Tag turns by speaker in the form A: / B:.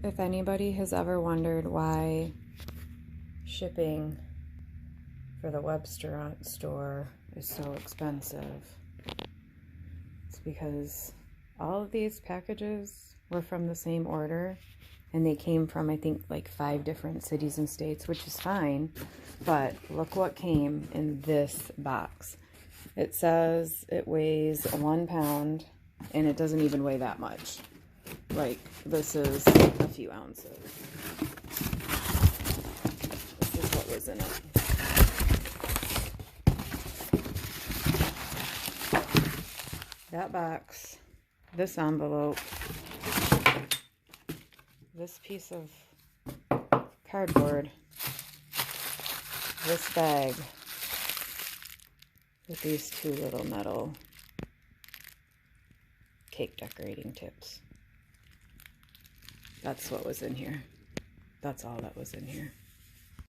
A: If anybody has ever wondered why shipping for the Webstaurant Store is so expensive, it's because all of these packages were from the same order, and they came from, I think, like 5 different cities and states, which is fine, but look what came in this box. It says it weighs 1 pound, and it doesn't even weigh that much. Like, this is a few ounces. This is what was in it. That box, this envelope, this piece of cardboard, this bag with these 2 little metal cake decorating tips. That's what was in here. That's all that was in here.